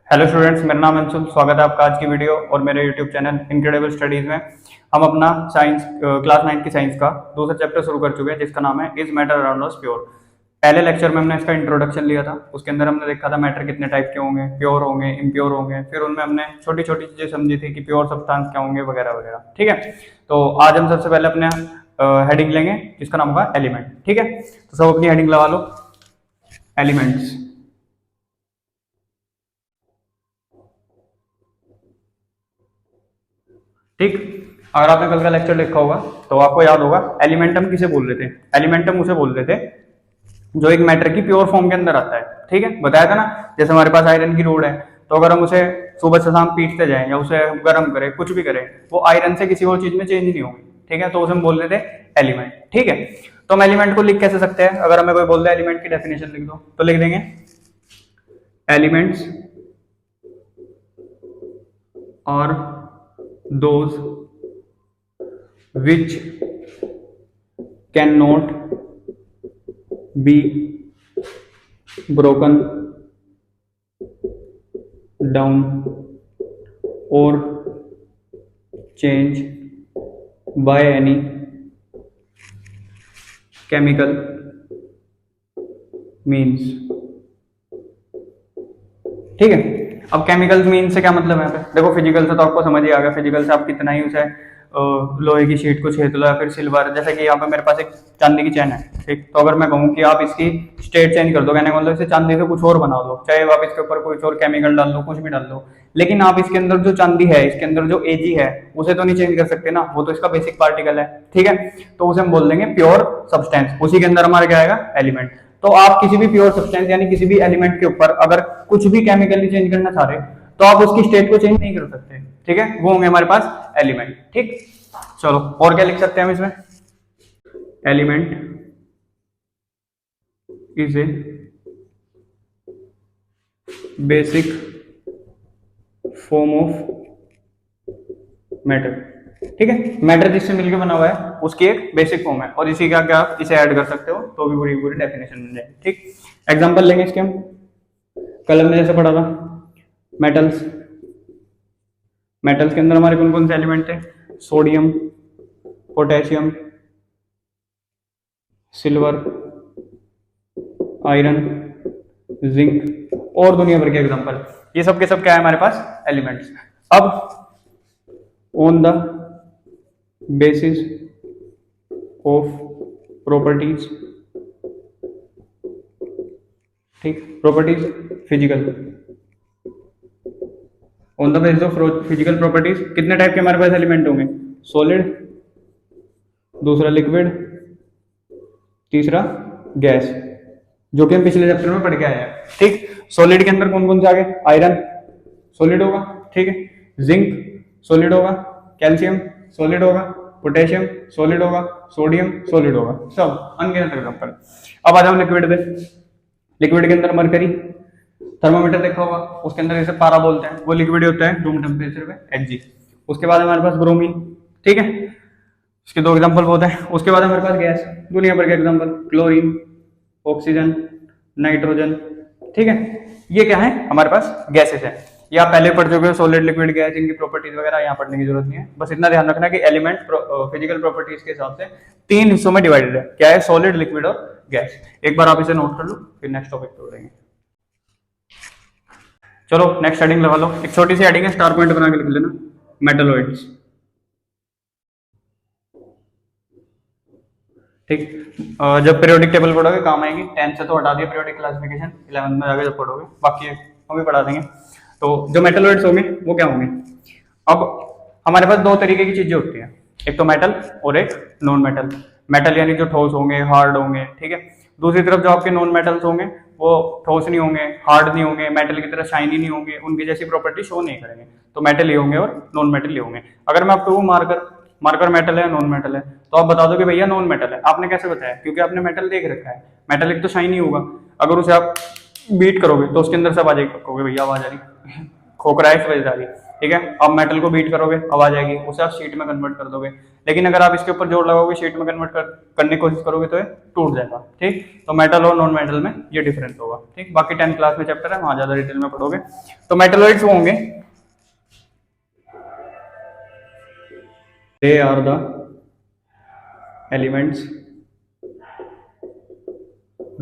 Hello students, मेरा नाम अंशुल। स्वागत है आपका आज की वीडियो और मेरे यूट्यूब चैनल इनक्रेडिबल स्टडीज में। हम अपना साइंस क्लास 9 की साइंस का दूसरा चैप्टर शुरू कर चुके हैं जिसका नाम है is matter around us pure. पहले लेक्चर में हमने इसका इंट्रोडक्शन लिया था, उसके अंदर हमने देखा था मैटर कितने टाइप के होंगे, प्योर होंगे, इम्प्योर होंगे। फिर उनमें हमने छोटी छोटी चीजें समझी थी कि प्योर सब्सटेंस क्या होंगे वगैरह वगैरह। ठीक है, तो आज हम सबसे पहले अपने हेडिंग लेंगे जिसका नाम होगा एलिमेंट। ठीक है, तो सब अपनी हेडिंग लगा लो, एलिमेंट्स। ठीक, अगर आपने कल का लेक्चर देखा होगा तो आपको याद होगा एलिमेंटम किसे बोल रहे थे। एलिमेंटम उसे बोल रहे थे जो एक मैटर की प्योर फॉर्म के अंदर आता है। ठीक है, बताया था ना, जैसे हमारे पास आयरन की रोड है, तो अगर हम उसे सुबह से शाम पीटते जाएं या उसे गर्म करें, कुछ भी करें, वो आयरन से किसी और चीज में चेंज नहीं होगी। ठीक है, तो उसे हम बोल रहे थे एलिमेंट। ठीक है, तो हम एलिमेंट को लिख कैसे सकते हैं? अगर हमें कोई बोल दे एलिमेंट की डेफिनेशन लिख दो, तो लिख देंगे एलिमेंट्स और those which cannot be broken down or changed by any chemical means। ठीक है, अब केमिकल मीन से क्या मतलब है? देखो, फिजिकल से तो आपको समझ ही आ गया। फिजिकल से आप कितना ही उसे लोहे की शीट को छेद लो या फिर सिल्वर, जैसे कि यहाँ पे मेरे पास एक चांदी की चैन है। ठीक, तो अगर मैं कहूँ कि आप इसकी स्टेट चेंज कर दो, कहने का मतलब इसे चांदी से कुछ और बना दो, चाहे आप इसके ऊपर कुछ और केमिकल डाल दो, कुछ भी डाल दो, लेकिन आप इसके अंदर जो चांदी है, इसके अंदर जो एजी है, उसे तो नहीं चेंज कर सकते ना, वो तो इसका बेसिक पार्टिकल है। ठीक है, तो उसे हम बोल देंगे प्योर सब्सटेंस। उसी के अंदर हमारा क्या आएगा? एलिमेंट। तो आप किसी भी प्योर सब्सटेंस यानी किसी भी एलिमेंट के ऊपर अगर कुछ भी केमिकली चेंज करना चाह रहे तो आप उसकी स्टेट को चेंज नहीं कर सकते। ठीक है, वो होंगे हमारे पास एलिमेंट। ठीक, चलो और क्या लिख सकते हैं हम इसमें? Element is a basic form of matter. ठीक है, मैटर जिससे मिलकर बना हुआ है उसकी एक बेसिक फॉर्म है, और इसी का क्या आप इसे ऐड कर सकते हो तो भी पूरी पूरी डेफिनेशन मिल जाए। ठीक, एग्जांपल लेंगे इसके हम। कल हमने जैसे पढ़ा था मेटल्स। मेटल्स के अंदर हमारे कौन कौन से एलिमेंट थे? Sodium, potassium, silver, iron, zinc और दुनिया भर के एग्जांपल। ये सब के सब क्या है हमारे पास? एलिमेंट्स। अब on the basis of properties, ठीक, properties physical, on the basis of physical properties कितने टाइप के हमारे पास एलिमेंट होंगे? सॉलिड, दूसरा लिक्विड, तीसरा गैस, जो कि हम पिछले चैप्टर में पढ़ के आए हैं। ठीक, सॉलिड के अंदर कौन कौन से आ गए? आयरन सॉलिड होगा, ठीक है, जिंक सॉलिड होगा, कैल्शियम सॉलिड होगा, पोटेशियम सॉलिड होगा, सोडियम सॉलिड होगा, सब अनगिनत एग्जांपल। अब आ जाओ लिक्विड पे। लिक्विड के अंदर मरकरी, थर्मोमीटर देखा होगा, उसके अंदर जैसे पारा बोलते हैं, वो लिक्विड होता है रूम टेम्परेचर पे, Hg। उसके बाद हमारे पास ब्रोमीन। ठीक है, इसके दो एग्जांपल होते हैं। उसके बाद हमारे पास गैस, दुनिया भर के एग्जांपल, क्लोरीन, ऑक्सीजन, नाइट्रोजन। ठीक है, ये क्या है? हमारे पास गैसेस है। ये आप पहले पढ़ चुके हो, सॉलिड, लिक्विड, गैस, इनकी प्रॉपर्टीज वगैरह यहाँ पढ़ने की जरूरत नहीं है। बस इतना ध्यान रखना कि एलिमेंट फिजिकल प्रॉपर्टीज के हिसाब से 3 हिस्सों में डिवाइडेड है। क्या है? सॉलिड, लिक्विड और गैस। एक बार आप इसे नोट कर लो, फिर नेक्स्ट टॉपिक पे बढ़ेंगे। चलो नेक्स्ट हेडिंग लगा लो। एक छोटी सी हेडिंग है, स्टार पॉइंट बना के लिख लेना, मेटलॉइड्स। ठीक, जब पीरियोडिक टेबल पढ़ोगे काम आएगी। 10th से तो हटा दिया पीरियोडिक क्लासिफिकेशन, 11th में जाके जब पढ़ोगे बाकी हम भी पढ़ा देंगे। तो जो मेटलॉइड्स होंगे वो क्या होंगे? अब हमारे पास दो तरीके की चीजें होती हैं, एक तो मेटल और एक नॉन मेटल। मेटल यानी जो ठोस होंगे, हार्ड होंगे, ठीक है। दूसरी तरफ जो आपके नॉन मेटल्स होंगे वो ठोस नहीं होंगे, हार्ड नहीं होंगे, मेटल की तरह शाइनी नहीं होंगे, उनकी जैसी प्रॉपर्टी शो नहीं करेंगे। तो मेटल ही होंगे और नॉन मेटल ही होंगे। अगर मैं आपको वो मार्कर मेटल है, नॉन मेटल है, तो आप बता दो कि भैया नॉन मेटल है। आपने कैसे बताया? क्योंकि आपने मेटल देख रखा है। मेटल एक तो शाइनी होगा, अगर उसे आप बीट करोगे तो उसके अंदर सब आ जाएगा, कहोगे भैया आवाज आ रही खोखरा है इस वजह से आ रही है, ठीक है। अब मेटल को बीट करोगे अब आ जाएगी, उसे आप शीट में कन्वर्ट कर दोगे। लेकिन अगर आप इसके ऊपर जोर लगाओगे शीट में कन्वर्ट करने की कोशिश करोगे तो ये टूट जाएगा, ठीक। तो मेटल और नॉन मेटल में ये डिफरेंस होगा, ठीक। बाकी 10th क्लास में चैप्टर है, वहां ज्यादा डिटेल में पढ़ोगे। तो मेटलॉइड्स होंगे, they are the elements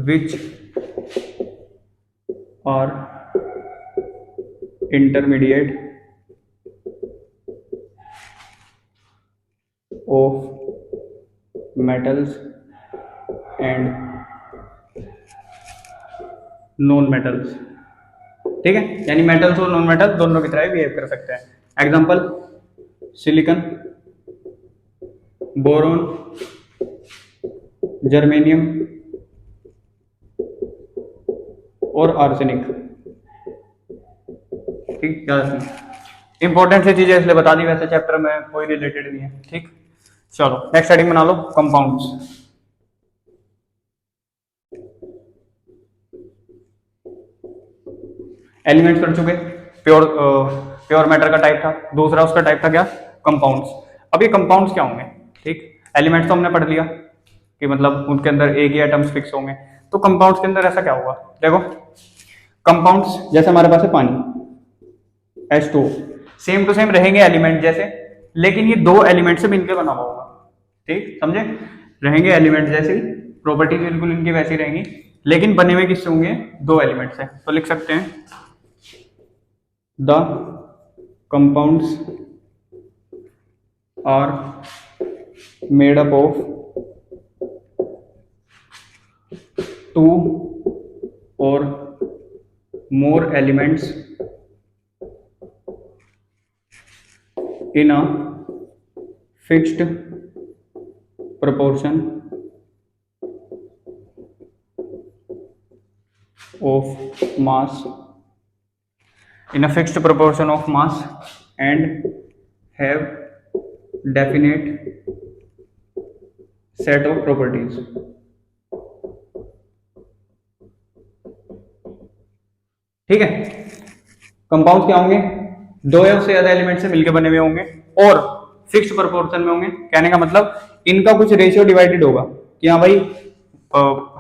which are intermediate of metals and non metals, ठीक है। यानी मेटल्स और नॉन मेटल दोनों की तरह बिहेव कर सकते हैं। एग्जांपल सिलिकॉन, बोरॉन, जर्मेनियम और आर्सेनिक, ठीक। इंपॉर्टेंट सी चीजें इसलिए बता दी, वैसे चैप्टर में कोई रिलेटेड नहीं है, ठीक। चलो नेक्स्ट हेडिंग बना लो, कंपाउंड्स। एलिमेंट्स कर चुके, प्योर मैटर का टाइप था, दूसरा उसका टाइप था क्या, कंपाउंड्स। अब ये कंपाउंड्स क्या होंगे, ठीक। एलिमेंट्स तो हमने पढ़ लिया कि मतलब उनके अंदर एक ही एटम्स फिक्स होंगे, तो कंपाउंड्स के अंदर ऐसा क्या होगा, देखो कंपाउंड्स जैसे हमारे पास है पानी H2, सेम टू सेम रहेंगे एलिमेंट जैसे, लेकिन ये दो एलिमेंट से मिलकर बना हुआ होगा, ठीक, समझे। रहेंगे एलिमेंट जैसे, प्रॉपर्टीज बिल्कुल इनकी वैसी रहेंगी, लेकिन बने हुए किससे होंगे, दो एलिमेंट से। तो लिख सकते हैं the compounds are made up of two और more elements in a fixed proportion of mass and have definite set of properties, ठीक है। कंपाउंड्स क्या होंगे, दो या उससे ज्यादा एलिमेंट से मिलकर बने हुए होंगे और फिक्स्ड प्रोपोर्शन में होंगे। कहने का मतलब इनका कुछ रेशियो डिवाइडेड होगा कि हाँ भाई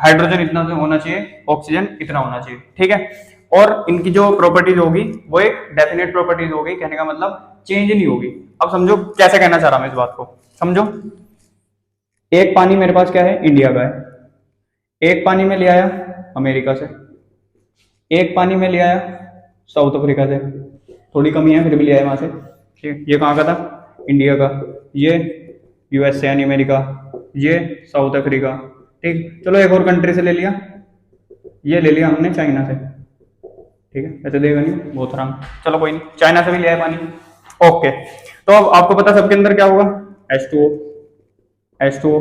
हाइड्रोजन इतना होना चाहिए, ऑक्सीजन इतना होना चाहिए, ठीक है। और इनकी जो प्रॉपर्टीज होगी वो एक डेफिनेट प्रॉपर्टीज होगी, कहने का मतलब चेंज नहीं होगी। अब समझो कैसे कहना चाह रहा हूं इस बात को, समझो। एक पानी मेरे पास क्या है, इंडिया का है, एक पानी में ले आया अमेरिका से, एक पानी में ले आया साउथ अफ्रीका से, थोड़ी कमी है फिर भी लिया है वहां से, ठीक। ये कहाँ का था, इंडिया का, ये यूएसए यानी अमेरिका, ये साउथ अफ्रीका, ठीक। चलो एक और कंट्री से ले लिया, ये ले लिया हमने चाइना से, ठीक है। ऐसे देगा नहीं बहुत आराम, चलो कोई नहीं, चाइना से भी लिया है पानी, ओके। तो अब आपको पता सबके अंदर क्या होगा, H2O, H2O,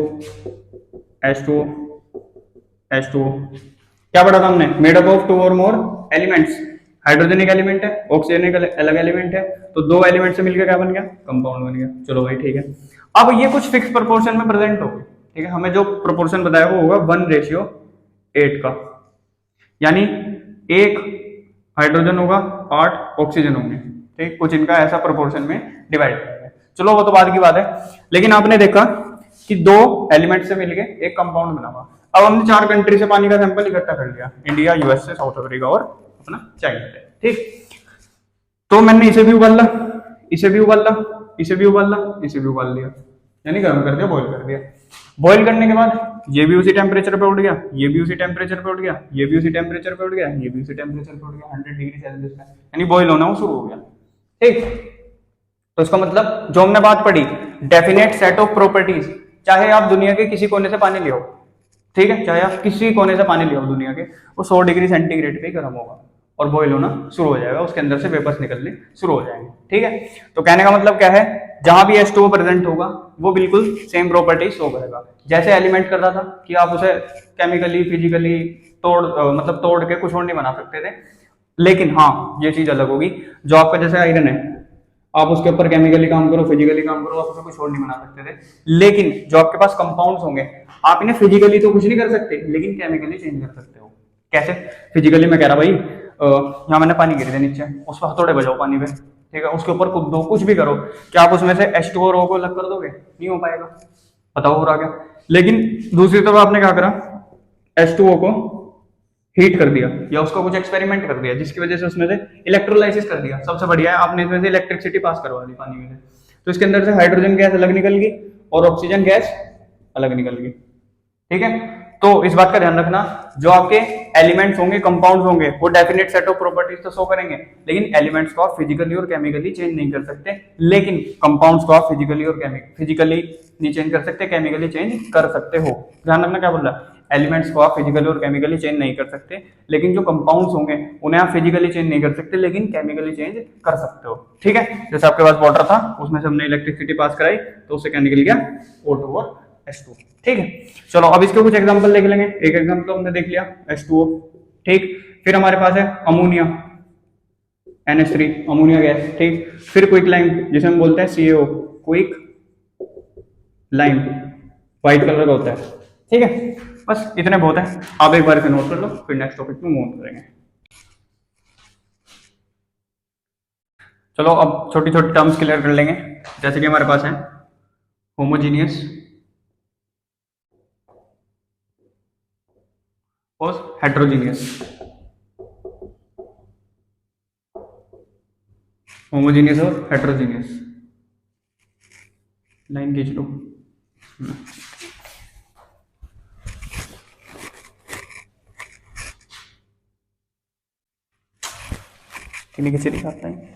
H2O, H2O। क्या पढ़ा था हमने, मेड अप ऑफ टू और मोर एलिमेंट्स। हाइड्रोजन एक एलिमेंट है, ऑक्सीजन एक अलग एलिमेंट है, तो दो एलिमेंट से मिलकर क्या बन गया, कंपाउंड बन गया। चलो भाई ठीक है। अब ये कुछ फिक्स प्रोपोर्शन में प्रेजेंट होगी, ठीक है। हमें जो प्रोपोर्शन बताया वो होगा 1:8 का, यानी एक हाइड्रोजन होगा 8 ऑक्सीजन होंगे, ठीक। कुछ इनका ऐसा प्रोपोर्शन में डिवाइड करेंगे, चलो वो तो बाद की बात है। लेकिन आपने देखा कि दो एलिमेंट से मिलकर एक कंपाउंड बना हुआ। अब हमने 4 कंट्री से पानी का सैंपल इकट्ठा कर लिया, इंडिया, यूएसए, साउथ अफ्रीका और अपना चाइना से, ठीक। तो मैंने इसे भी उबाला, इसे भी उबाला, इसे भी उबाला, इसे भी उबाल लिया, यानी गर्म कर दिया, बॉईल कर दिया। बॉईल करने के बाद ये भी उसी टेम्परेचर पे उठ गया, ये भी उसी टेम्परेचर पे उठ गया, ये भी उसी टेम्परेचर पे उठ गया, ये भी उसी टेम्परेचर पे उठ गया, 100 डिग्री सेल्सियस पे, यानी बॉईल होना वो शुरू हो गया, ठीक। तो इसका मतलब जो हमने बात पढ़ी, डेफिनेट सेट ऑफ प्रॉपर्टीज, चाहे आप दुनिया के किसी कोने से पानी ले आओ, ठीक है, चाहे आप किसी कोने से पानी ले आओ दुनिया के, वो 100 डिग्री सेंटीग्रेड पे गर्म होगा और बॉईल होना शुरू हो जाएगा, उसके अंदर से वेपर्स निकलने शुरू हो जाएंगे, ठीक है। तो कहने का मतलब क्या है, जहां भी H2O प्रेजेंट होगा वो बिल्कुल सेम प्रॉपर्टी शो करेगा। जैसे एलिमेंट कर रहा था कि आप उसे केमिकली फिजिकली तोड़ के कुछ और नहीं बना सकते थे, लेकिन हाँ ये चीज अलग होगी, जो आपका जैसे आयरन है, आप उसके ऊपर केमिकली काम करो, फिजिकली काम करो, आप उसे कुछ और नहीं बना सकते थे। लेकिन जो आपके पास कंपाउंड्स होंगे, आप इन्हें फिजिकली तो कुछ नहीं कर सकते, लेकिन केमिकली चेंज कर सकते हो। कैसे? फिजिकली मैं कह रहा भाई, यहाँ मैंने पानी गिर दिया नीचे, उस पर हथौड़े बजाओ पानी पे, ठीक है, उसके ऊपर कूद दो, कुछ भी करो, क्या आप उसमें से H2O को अलग कर दोगे? नहीं हो पाएगा। बताओ हो रहा क्या? लेकिन दूसरी तरफ आपने क्या करा, H2O को हीट कर दिया या उसका कुछ एक्सपेरिमेंट कर दिया जिसकी वजह से उसमें से इलेक्ट्रोलाइसिस कर दिया, सबसे बढ़िया है, आपने इसमें से इलेक्ट्रिसिटी पास करवा दी पानी में से, तो इसके अंदर से हाइड्रोजन गैस अलग निकल गई और ऑक्सीजन गैस अलग निकल गई, ठीक है। तो इस बात का ध्यान रखना, जो आपके एलिमेंट्स होंगे, कंपाउंड्स होंगे, वो डेफिनेट सेट ऑफ प्रॉपर्टीज तो शो करेंगे, लेकिन एलिमेंट्स को आप फिजिकली और केमिकली चेंज नहीं कर सकते, लेकिन कंपाउंड्स को आप फिजिकली और फिजिकली नहीं चेंज कर सकते, केमिकली चेंज कर सकते हो। ध्यान रखना क्या बोल रहा है, एलिमेंट्स को आप फिजिकली और केमिकली चेंज नहीं कर सकते, लेकिन जो कंपाउंड्स होंगे उन्हें आप फिजिकली चेंज नहीं कर सकते, लेकिन केमिकली चेंज कर सकते हो, ठीक है। जैसे आपके पास वाटर था, उसमें से हमने इलेक्ट्रिसिटी पास कराई तो उससे क्या निकल गया, O2 और H2, ठीक है। चलो अब इसके कुछ एग्जांपल देख लेंगे। एक एग्जांपल तो हमने देख लिया H2O, ठीक। फिर हमारे पास है अमोनिया, NH3, अमोनिया गैस, ठीक। फिर क्विक लाइम जिसे हम बोलते हैं CaO, quick lime, white colour का होता है, ठीक है। बस इतने बहुत है, आप एक बार इसे नोट कर लो, फिर नेक्स्ट टॉपिक में मूव करेंगे। चलो अब छोटी छोटी टर्म्स क्लियर कर लेंगे, जैसे कि हमारे पास है होमोजीनियस और हेट्रोजीनियस। होमोजीनियस और हेट्रोजीनियस, लाइन खींच लो। किसी दिखाता है,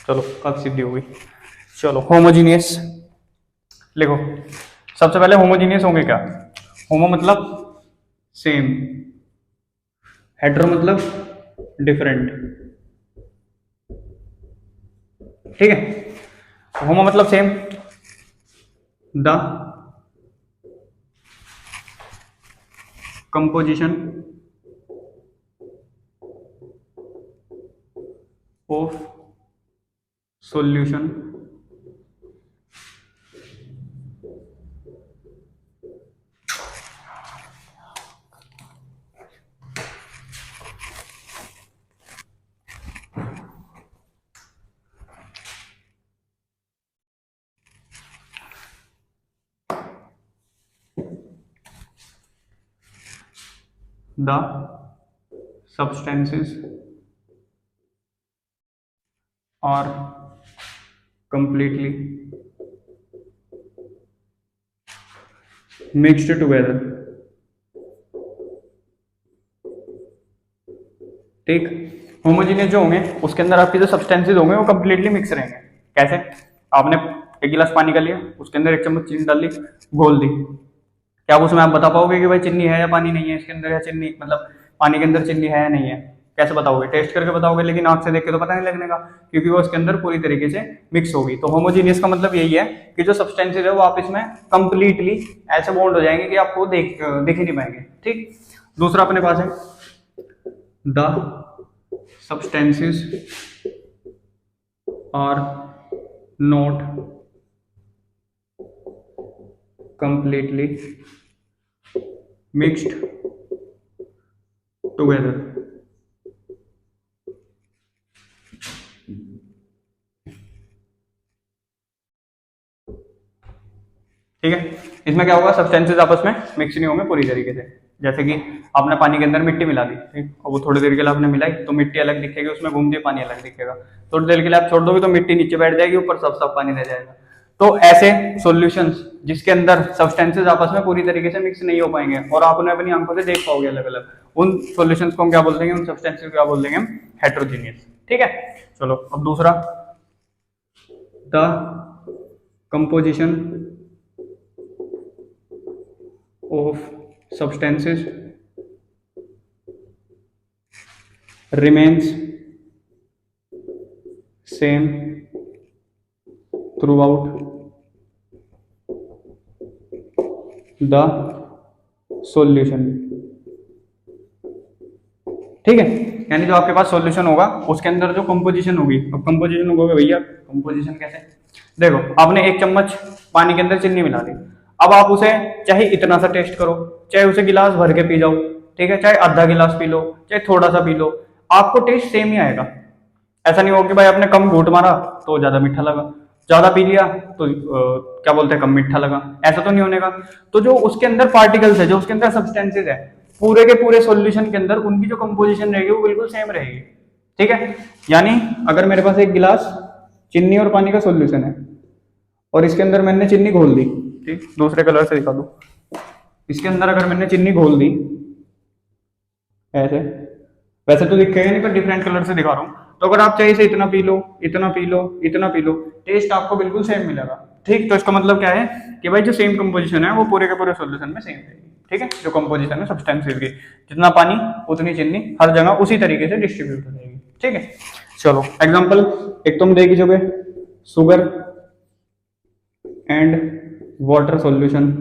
चलो कब सीधी हो गई। चलो होमोजीनियस लिखो, सबसे पहले होमोजीनियस होंगे क्या, होमो मतलब सेम, हेट्रो मतलब डिफरेंट, ठीक है। होमो मतलब same, the composition of solution the substances are completely mixed together, ठीक। होमोजीनियस जो होंगे उसके अंदर आपके जो सब्सटेंसेस होंगे वो कंप्लीटली मिक्स रहेंगे। कैसे, आपने एक गिलास पानी का लिया, उसके अंदर एक चम्मच चीनी डाल ली, घोल दी, क्या उसमें आप बता पाओगे कि भाई चीनी है या पानी नहीं है इसके अंदर, या चीनी मतलब पानी के अंदर चीनी है या नहीं है? कैसे बताओगे? टेस्ट करके बताओगे, लेकिन आंख से देख के तो पता नहीं लगने का, क्योंकि वो इसके अंदर पूरी तरीके से मिक्स होगी। तो होमोजीनियस का मतलब यही है कि जो सब्सटेंसेज है वो आप इसमें कंप्लीटली ऐसे बॉन्ड हो जाएंगे कि आपको देख ही नहीं पाएंगे, ठीक। दूसरा अपने पास है the substances are not completely mixed together, ठीक है। इसमें क्या होगा, सब्सटेंसेस आपस में मिक्स नहीं होंगे पूरी तरीके से। जैसे कि आपने पानी के अंदर मिट्टी मिला दी, ठीक, और वो थोड़ी देर के लिए आपने मिलाई तो मिट्टी अलग दिखेगी, उसमें घूमती पानी अलग दिखेगा। थोड़ी देर के लिए आप छोड़ दोगे तो मिट्टी नीचे बैठ जाएगी, ऊपर सब सब पानी रह जाएगा। तो ऐसे सॉल्यूशंस जिसके अंदर सब्सटेंसेस आपस में पूरी तरीके से मिक्स नहीं हो पाएंगे और आप उन्हें अपनी आंखों से देख पाओगे अलग अलग, उन सॉल्यूशंस को हम क्या बोल देंगे, उन सब्सटेंसेस को क्या बोल देंगे हम, हेट्रोजीनियस, ठीक है। चलो अब दूसरा, the composition of substances remains same throughout the solution, ठीक है। यानी जो आपके पास सॉल्यूशन होगा उसके अंदर जो कंपोजिशन होगी, अब कंपोजिशन होगा भैया, कंपोजिशन कैसे, देखो आपने एक चम्मच पानी के अंदर चीनी मिला दी, अब आप उसे चाहे इतना सा टेस्ट करो, चाहे उसे गिलास भर के पी जाओ, ठीक है, चाहे आधा गिलास पी लो चाहे थोड़ा सा पी लो, आपको टेस्ट सेम ही आएगा। ऐसा नहीं होगा कि भाई आपने कम घूंट मारा तो ज्यादा मीठा लगा, ज्यादा पी लिया तो क्या बोलते हैं कम मीठा लगा, ऐसा तो नहीं होने का। तो जो उसके अंदर पार्टिकल्स है, जो उसके अंदर सब्सटेंसेज है, पूरे के पूरे सॉल्यूशन के अंदर उनकी जो कंपोजिशन रहेगी वो बिल्कुल सेम रहेगी। ठीक है, यानी अगर मेरे पास एक गिलास चीनी और पानी का सॉल्यूशन है और इसके अंदर मैंने चीनी घोल दी, ठीक, दूसरे कलर से दिखा दो, इसके अंदर अगर मैंने चीनी घोल दी ऐसे, वैसे तो दिखेगा नहीं पर डिफरेंट कलर से दिखा रहा हूँ, तो अगर आप चाहिए से इतना पी लो इतना पी लो इतना पी लो, टेस्ट आपको बिल्कुल सेम मिलेगा। ठीक, तो इसका मतलब क्या है कि भाई जो सेम कंपोजिशन है वो पूरे के पूरे सॉल्यूशन में सेम रहेगी। ठीक है, जो कंपोजिशन है सब्सटेंसेस की, जितना पानी उतनी चीनी हर जगह उसी तरीके से डिस्ट्रीब्यूट हो जाएगी। ठीक है, चलो एग्जांपल एक तुम देगी जो शुगर एंड वाटर सॉल्यूशन,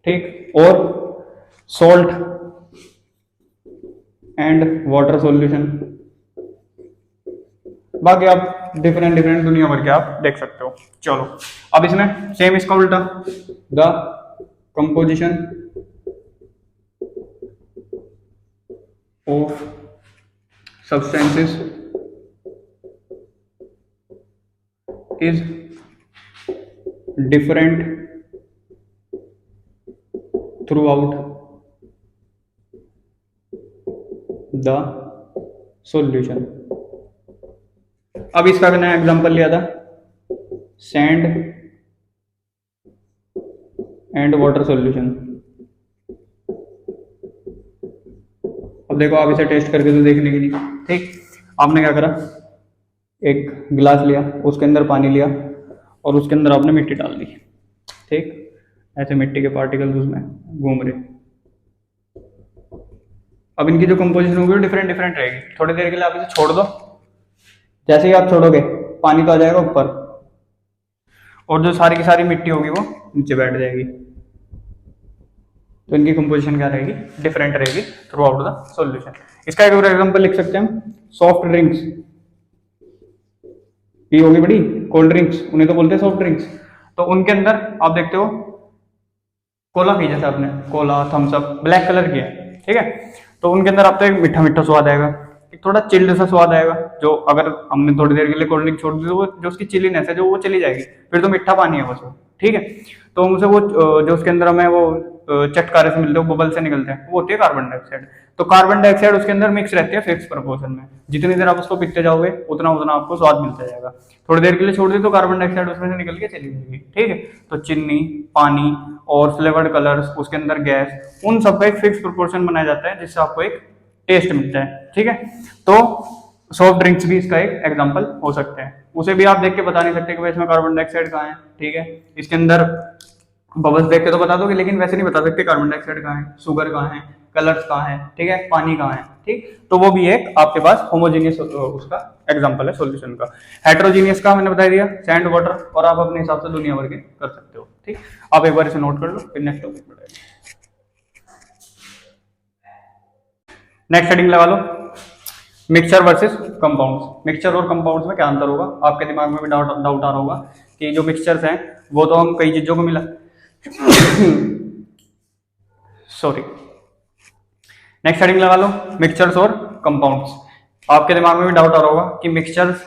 ठीक, और सॉल्ट एंड वाटर सॉल्यूशन, बाकी आप डिफरेंट डिफरेंट दुनिया भर के आप देख सकते हो। चलो अब इसमें सेम इसका उल्टा, the composition of substances is different through out the solution. अब इसका मैंने एग्जांपल लिया था सैंड एंड वाटर सॉल्यूशन। अब देखो आप इसे टेस्ट करके तो देखने के लिए, ठीक, आपने क्या करा, एक गिलास लिया, उसके अंदर पानी लिया और उसके अंदर आपने मिट्टी डाल दी। ठीक, ऐसे मिट्टी के पार्टिकल्स उसमें घूम रहे। अब इनकी जो कंपोजिशन होगी वो डिफरेंट डिफरेंट रहेगी। थोड़ी देर के लिए आप इसे छोड़ दो, जैसे ही आप छोड़ोगे पानी तो आ जाएगा ऊपर और जो सारी की सारी मिट्टी होगी वो नीचे बैठ जाएगी। तो इनकी कंपोजिशन क्या रहेगी, डिफरेंट रहेगी थ्रू आउट द सॉल्यूशन। इसका एक और एग्जांपल लिख सकते हैं हम, सॉफ्ट ड्रिंक्स, ये होगी बड़ी कोल्ड ड्रिंक्स, उन्हें तो बोलते हैं सॉफ्ट ड्रिंक्स। तो उनके अंदर आप देखते हो कोला पी, जैसे आपने cola Thums Up black colour की है, ठीक है, तो उनके अंदर आपको एक मीठा मीठा स्वाद आएगा, एक थोड़ा चिल्ड सा स्वाद आएगा, जो अगर हमने थोड़ी देर के लिए कोल्ड ड्रिंक छोड़ दी तो वो जो उसकी चिलीनेस है जो वो चली जाएगी, फिर तो मीठा पानी है बस वो। ठीक है, तो उनसे वो जो उसके अंदर हमें वो चटकारे से मिलते हैं, बबल से निकलते हैं, वो होती है कार्बन डाइऑक्साइड। तो कार्बन डाइऑक्साइड उसके अंदर मिक्स रहती है फिक्स प्रोपोर्शन में, जितनी देर आप उसको पीते जाओगे उतना उतना आपको स्वाद मिलता जाएगा। थोड़ी देर के लिए छोड़ दी तो कार्बन डाइऑक्साइड उसमें से निकल के चली जाएगी। ठीक है, तो चीनी, पानी और फ्लेवर्ड कलर्स, उसके अंदर गैस, उन सबका एक फिक्स प्रोपोर्शन बनाया जाता है जिससे आपको एक टेस्ट मिलता है। ठीक है, तो सॉफ्ट ड्रिंक्स भी इसका एक एग्जांपल हो सकते हैं। उसे भी आप देख के बता नहीं सकते कि भाई इसमें कार्बन डाइऑक्साइड कहाँ है। ठीक है, इसके अंदर बबल्स देख के तो बता दोगे, लेकिन वैसे नहीं बता सकते कार्बन डाइऑक्साइड कहाँ है, शुगर कहाँ है, कलर्स कहाँ है, ठीक है, पानी कहाँ है। ठीक, तो वो भी एक आपके पास होमोजीनियस उसका एग्जांपल है सॉल्यूशन का। हेटेरोजीनियस का मैंने बता दिया सैंड वाटर, और आप अपने हिसाब से दुनिया भर के कर सकते हो। ठीक, आप एक बार इसे नोट कर लो, फिर नेक्स्ट टॉपिक बढ़ेगा। नेक्स्ट हेडिंग लगा लो, मिक्सचर वर्सेस कंपाउंड्स। मिक्सचर और कंपाउंड्स में क्या अंतर होगा, आपके दिमाग में भी डाउट आ रहा होगा कि जो मिक्सचर्स हैं वो तो हम कई चीजों को मिला सॉरी, नेक्स्ट हेडिंग लगा लो, मिक्सचर्स और कंपाउंड्स। आपके दिमाग में भी डाउट आ रहा होगा कि मिक्सचर्स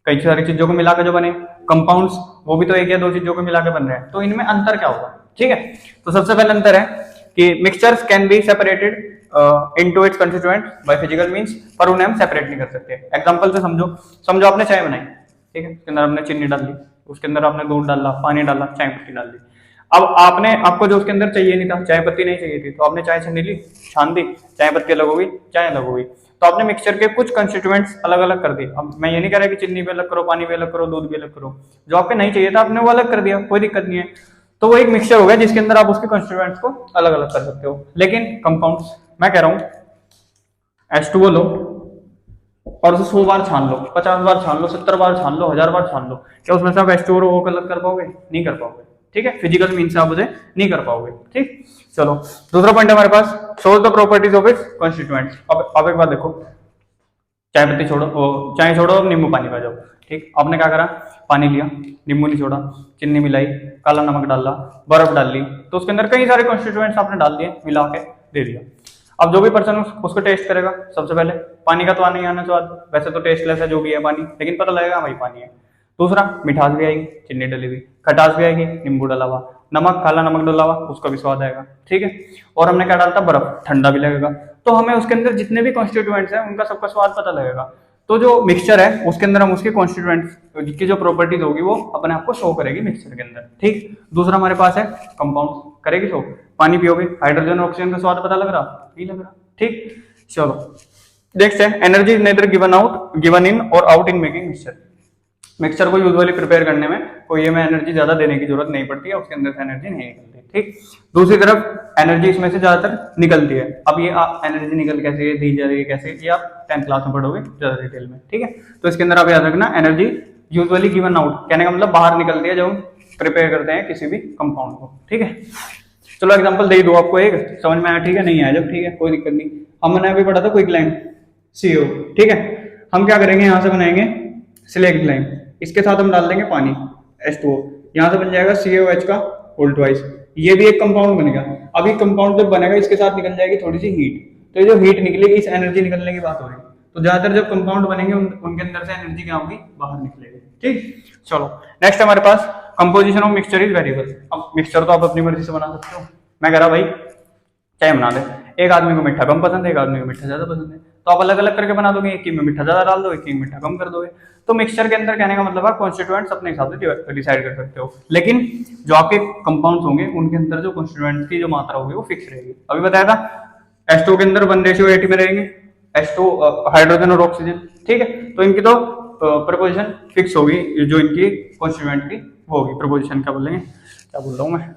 कई सारी चीजों को मिलाकर जो बने, कंपाउंड्स वो भी तो एक या दो चीजों को मिलाकर बन रहे हैं, तो इनमें अंतर क्या होगा। ठीक है, तो सबसे पहले अंतर है कि mixtures can be separated into its constituents by physical means, पर उन्हें हम सेपरेट नहीं कर सकते। एग्जांपल से समझो आपने चाय बनाई, ठीक है, उसके अंदर आपने चीनी डाल दी, उसके अंदर आपने दूध डाला, पानी डाला, चाय पत्ती डाल दी। अब आपको जो उसके अंदर चाहिए नहीं था, चाय पत्ती नहीं चाहिए थी, तो आपने चाय छान ली, छान दी, चाय पत्ती अलग हो गई, चाय अलग हो गई। तो आपने मिक्सचर के कुछ कंस्टिट्यूएंट्स अलग अलग कर दिए। अब मैं ये नहीं कह रहा कि चीनी भी अलग करो, पानी भी अलग करो, दूध भी अलग करो, जो आपको नहीं चाहिए था आपने वो अलग कर दिया, कोई दिक्कत नहीं है। तो वो एक मिक्सचर हो गया जिसके अंदर आप उसके कंस्टिट्यूएंट्स को अलग अलग कर सकते हो। लेकिन कंपाउंड्स, मैं कह रहा हूं H2O लो और उसे 100 बार छान लो, 50 बार छान लो, 70 बार छान लो, 1000 बार छान लो, क्या उसमें से आप H2O को अलग कर पाओगे? नहीं कर पाओगे। ठीक है, फिजिकल मीन से आप उसे नहीं कर पाओगे। ठीक, चलो दूसरा पॉइंट हमारे पास, shows the properties of its constituents. अब एक बात देखो, चाय पत्ती छोड़ो, चाय छोड़ो, नींबू पानी का जाओ। ठीक, आपने क्या करा, पानी लिया, नींबू निचोड़ा, चीनी मिलाई, काला नमक डाला, बर्फ डाल ली, तो उसके अंदर कई सारे कॉन्स्टिट्यूएंट्स आपने डाल दिए, मिला के दे दिया। अब जो भी पर्सन उसको टेस्ट करेगा, सबसे पहले पानी का तो नहीं आना स्वाद, वैसे तो टेस्टलेस है जो भी है पानी, लेकिन पता लगेगा भाई पानी है। दूसरा, मिठास भी आएगी, चीनी डली हुई, खटास भी आएगी, नींबू डला हुआ, नमक, काला नमक डला हुआ, उसका भी स्वाद आएगा, ठीक है। और हमने क्या डालता, बर्फ, ठंडा भी लगेगा। तो हमें उसके अंदर जितने भी कॉन्स्टिट्यूएंट्स हैं उनका सबका स्वाद पता लगेगा। तो जो मिक्सचर है उसके अंदर हम उसके कॉन्स्टिट्यूएंट्स की जो प्रॉपर्टीज होगी वो अपने आप को शो करेगी मिक्सचर के अंदर, ठीक। दूसरा हमारे पास है कंपाउंड, करेगी शो। पानी पियोगे, हाइड्रोजन और ऑक्सीजन का स्वाद पता लग रहा, नहीं लग रहा, ठीक। चलो नेक्स्ट है, energy is neither given in और out in making mixture. Mixture को यूजुअली प्रिपेयर करने में कोई हमें एनर्जी ज्यादा देने की जरूरत नहीं पड़ती है, उसके अंदर से एनर्जी नहीं निकलती, ठीक। दूसरी तरफ एनर्जी इसमें से ज्यादातर निकलती है। अब ये एनर्जी निकल कैसे दी जा रही है, कैसे, ये आप 10th क्लास में पढ़ोगे ज्यादा डिटेल में, ठीक है। तो इसके अंदर आप याद रखना, एनर्जी यूजुअली गिवन आउट, कहने का मतलब बाहर निकलती है जब हम प्रिपेयर करते हैं किसी भी कंपाउंड को, ठीक है। चलो एग्जाम्पल दे दो आपको, एक समझ में आया, ठीक है, नहीं आया जब, ठीक है, कोई दिक्कत नहीं। हमने अभी पढ़ा था क्विकलाइम CO, ठीक है। हम क्या करेंगे, यहाँ से बनाएंगे सिलेक्ट, इसके साथ हम डाल देंगे पानी H2O, यहाँ से बन जाएगा CaOH का होल ट्वाइस, ये भी एक कंपाउंड बनेगा। अभी कंपाउंड जब बनेगा इसके साथ निकल जाएगी थोड़ी सी हीट, तो ये जो हीट निकलेगी इस एनर्जी निकलने की बात हो रही है। तो ज्यादातर जब कंपाउंड बनेंगे उनके अंदर से एनर्जी क्या होगी, बाहर निकलेगी, ठीक। चलो नेक्स्ट हमारे पास composition of mixture is variable. अब मिक्सचर तो आप अपनी मर्जी से बना सकते हो। मैं कह रहा भाई चाय बना दे, एक आदमी को मीठा कम पसंद है, एक आदमी को मीठा ज्यादा पसंद है, तो आप अलग अलग करके बना दोगे, एक में मीठा ज्यादा डाल दो, एक में मीठा कम कर दोगे। तो मिक्सचर के अंदर कहने का मतलब आप कॉन्स्टिट्यूएंट्स अपने हिसाब से डिसाइड कर सकते हो, लेकिन जो आपके कंपाउंड्स होंगे उनके अंदर जो कॉन्स्टिट्यूएंट्स की जो मात्रा होगी वो फिक्स रहेगी। अभी बताया था H2O के अंदर 1:80 में रहेंगे, H2 हाइड्रोजन और ऑक्सीजन, ठीक है। तो इनकी तो प्रपोजिशन फिक्स होगी, जो इनकी कॉन्स्टिट्यूएंट की होगी, प्रपोजिशन क्या बोलेंगे, क्या बोल रहा हूँ मैं,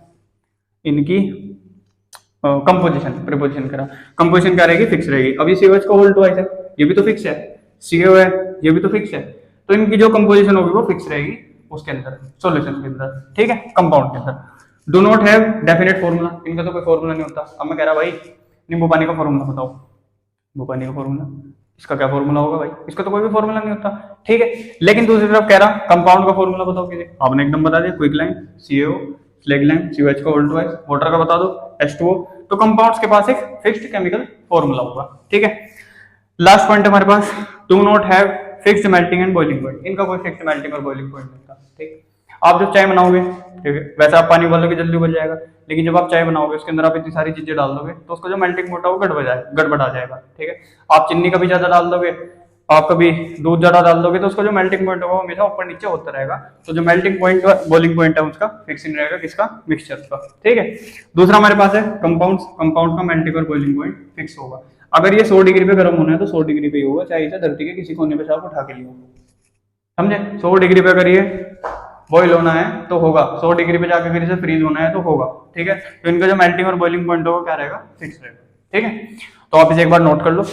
इनकी कंपोजिशन, प्रीपोजिशन करा, कंपोजिशन क्या रहेगी, फिक्स रहेगी। अब ये COH का होल ट्वाइस है, ये भी तो फिक्स है, CO है, ये भी तो फिक्स है, तो इनकी जो कंपोजिशन होगी वो फिक्स रहेगी उसके अंदर, सॉल्यूशन के अंदर, ठीक है, कंपाउंड के अंदर। Do not have definite formula, इनका तो कोई फॉर्मूला नहीं होता। अब मैं कह रहा भाई नींबू पानी का फॉर्मूला बताओ, नींबू पानी का फॉर्मूला, इसका क्या फॉर्मूला होगा भाई, इसका तो कोई भी फॉर्मूला नहीं होता, ठीक है। लेकिन दूसरी तरफ कह रहा कंपाउंड का फॉर्मूला बताओ किसी, आपने एकदम बता दिया, क्विकलाइम CO, स्लेगलाइम COH का होल ट्वाइस, वाटर का बता दो H2O। तो कंपाउंड्स के पास एक फिक्स्ड केमिकल फॉर्मूला होगा, ठीक है। लास्ट पॉइंट हमारे पास, do not have fixed melting and boiling point, इनका कोई फिक्स्ड मेल्टिंग और बॉइलिंग पॉइंट नहीं होता, ठीक। आप जब चाय बनाओगे, ठीक है, वैसे आप पानी उबालोगे जल्दी उबल जाएगा, लेकिन जब आप चाय बनाओगे उसके अंदर आप इतनी सारी चीजें डाल दोगे तो उसका जो मेल्टिंग पॉइंट है वो गड़बड़ा जाएगा, ठीक है। आप चीनी कभी ज्यादा डाल दोगे, आप कभी दूध ज्यादा डाल दोगे, तो उसका जो मेल्टिंग पॉइंट होगा हमेशा ऊपर नीचे होता रहेगा। तो जो मेल्टिंग पॉइंट बॉइलिंग पॉइंट है उसका फिक्सिंग रहेगा, किसका, मिक्सचर का, ठीक है। दूसरा हमारे पास है कंपाउंड्स, कंपाउंड का मेल्टिंग और बॉइलिंग पॉइंट फिक्स होगा। अगर ये 100 डिग्री पे गर्म होना है तो 100 डिग्री पे ही होगा, चाहे इसे धरती के किसी कोने पे से आप उठा के लियो, समझे। 100 डिग्री पे अगर ये बॉइल होना है तो होगा, 100 डिग्री पे जाके फिर इसे फ्रीज होना है तो होगा, ठीक है। तो इनका जो मेल्टिंग और बॉइलिंग पॉइंट होगा क्या रहेगा, फिक्स रहेगा, ठीक है। तो आप इसे एक बार नोट कर लो।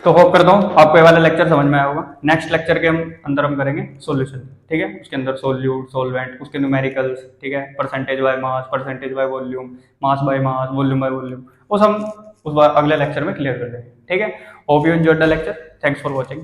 तो होप करता हूँ आपको ये वाला लेक्चर समझ में आया होगा। नेक्स्ट लेक्चर के अंदर हम करेंगे सॉल्यूशन, ठीक है, उसके अंदर सोल्यूट, सॉल्वेंट, उसके न्यूमेरिकल्स, ठीक है, percentage by mass, percentage by volume, mass by mass, volume by volume, वो हम उस बार अगले लेक्चर में क्लियर कर देंगे, ठीक है। Hope you enjoyed the lecture, thanks for watching.